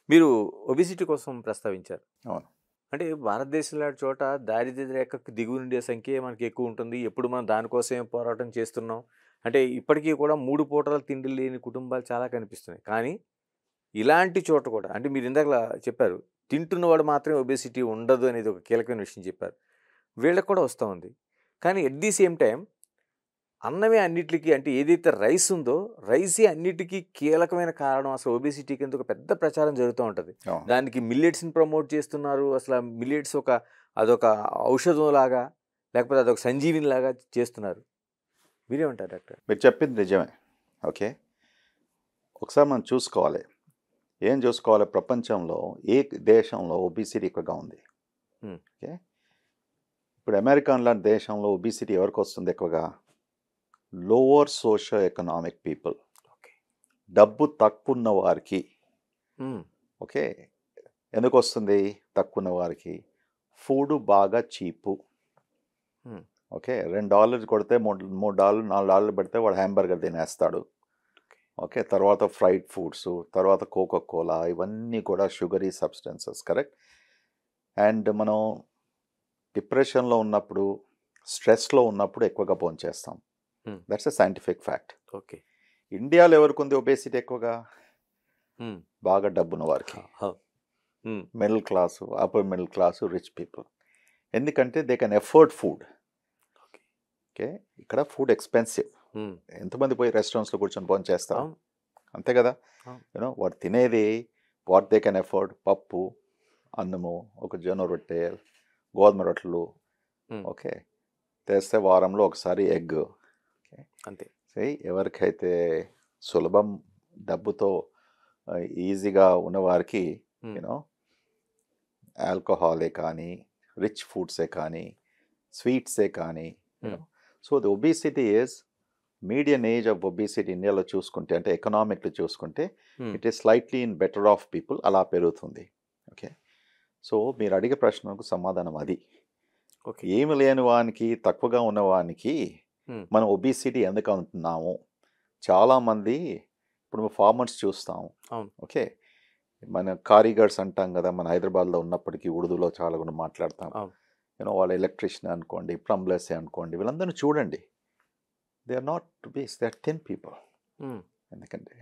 మీరు ఒబిసిటీ కోసం ప్రస్తావించారు. అవును. అంటే భారతదేశం లాంటి చోట దారిద్ర్య రేఖకు దిగువ ఉండే సంఖ్యే మనకి ఎక్కువ ఉంటుంది. ఎప్పుడు మనం దానికోసమే పోరాటం చేస్తున్నాం. అంటే ఇప్పటికీ కూడా 3 పూటల తిండి లేని కుటుంబాలు చాలా కనిపిస్తున్నాయి. కానీ ఇలాంటి చోట కూడా అంటే మీరు ఇందాకలా చెప్పారు. తింటున్నవాడు మాత్రమే ఒబేసిటీ ఉండదు అనేది ఒక కీలకమైన విషయం చెప్పారు. వీళ్ళకి కూడా వస్తా ఉంది. కానీ ఎట్ ది సేమ్ టైమ్ అన్నమే అన్నిట్లికి అంటే ఏదైతే రైస్ ఉందో రైసే అన్నిటికీ కీలకమైన కారణం. అసలు ఒబేసిటీ కింద ఒక పెద్ద ప్రచారం జరుగుతూ ఉంటది. అవును. దానికి మిల్లెట్స్‌ని ప్రమోట్ చేస్తున్నారు. అసల మిల్లెట్స్ అదొక ఔషధంలాగా లేకపోతే అదొక సంజీవినిలాగా చేస్తున్నారు. మీరేమంటారు డాక్టర్? మీరు చెప్పింది నిజమే. ఓకే. ఒకసారి మనం చూసుకోవాలి. ఏం చూసుకోవాలి, ప్రపంచంలో ఏ దేశంలో ఒబిసిటీ ఎక్కువగా ఉంది? హ్మ్. ఓకే. ఇప్పుడు అమెరికా లాంటి దేశంలో ఒబిసిటీ ఎవరికి వస్తుంది ఎక్కువగా? Lower socio economic people, okay. డబ్బు తక్కువ ఉన్న వారికి. హ్మ్. ఓకే. ఎందుకు వస్తుంది తక్కువ ఉన్న వారికి? ఫుడ్ బాగా చీపు. హ్మ్. ఓకే. $2 కొడితే $3 $4 పెడితే వాడు హ్యాంబర్గర్ తినేస్తాడు. ఓకే. తర్వాత ఫ్రైడ్ ఫుడ్స్, తర్వాత కోకో కోలా, ఇవన్నీ కూడా షుగరీ సబ్స్టెన్సెస్. కరెక్ట్. అండ్ మనం డిప్రెషన్లో ఉన్నప్పుడు, స్ట్రెస్లో ఉన్నప్పుడు ఎక్కువగా భోంచేస్తాం. హ్మ్. That's a scientific fact. Okay. ఇండియాలో ఎవరికి ఉంది ఒబేసిటీ ఎక్కువగా? హ్మ్. బాగా డబ్బున్న వారికి. Hmm. Middle class, upper middle class, rich people. ఎందుకంటే they can afford food. Okay. Okay. ఇక్కడ ఫుడ్ ఎక్స్పెన్సివ్. హ్మ్. ఎంతమంది పోయి రెస్టారెంట్స్లో కూర్చొని భోంచేస్తారు? అవును. అంతే కదా. అవును. వాడు తినేది వాట్ దే కెన్ ఎఫోర్డ్. పప్పు, అన్నము, ఒక జొన్న రొట్టె, గోధుమ రొట్టెలు. హ్మ్. ఓకే. తెస్తే వారంలో ఒకసారి ఎగ్. ఓకే. అంతే. ఎవరికైతే సులభం, డబ్బుతో ఈజీగా ఉన్నవారికి హ్మ్. యూనో ఆల్కహాలే కానీ, రిచ్ ఫుడ్సే కానీ, స్వీట్సే కానీ, you know. So the obesity is median age of obesity ఇండియాలో చూసుకుంటే, అంటే ఎకనామిక్లో చూసుకుంటే, హ్మ్. It is slightly in better of people అలా పెరుగుతుంది. ఓకే. సో మీరు అడిగే ప్రశ్నకు సమాధానం అది. ఓకే. ఏమి లేని వానికి, తక్కువగా ఉన్నవానికి హ్మ్. మనం ఒబిసిటీ ఎందుకు అంటున్నాము? చాలామంది ఇప్పుడు ఫార్మర్స్ చూస్తాం. అవును. ఓకే. మన కారీగర్స్ అంటాం కదా, మన హైదరాబాద్లో ఉన్నప్పటికీ ఉర్దూలో చాలా కూడా మాట్లాడతాం. అవును. వాళ్ళ ఎలక్ట్రీషియన్ అనుకోండి, ప్లంబర్సే అనుకోండి, వీళ్ళందరినీ చూడండి. దే ఆర్ నాట్ బీస్, దే ఆర్ థిన్ పీపుల్. హ్మ్. ఎందుకంటే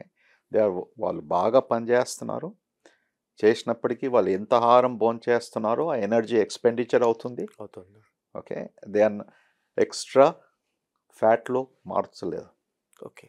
వాళ్ళు బాగా పనిచేస్తున్నారు. చేసినప్పటికీ వాళ్ళు ఎంత ఆహారం భోంచేస్తున్నారో ఆ ఎనర్జీ ఎక్స్పెండిచర్ అవుతుంది. అవుతుంది. ఓకే. దే ఆర్ ఎక్స్ట్రా ఫ్యాట్లో మార్చలేదు. ఓకే.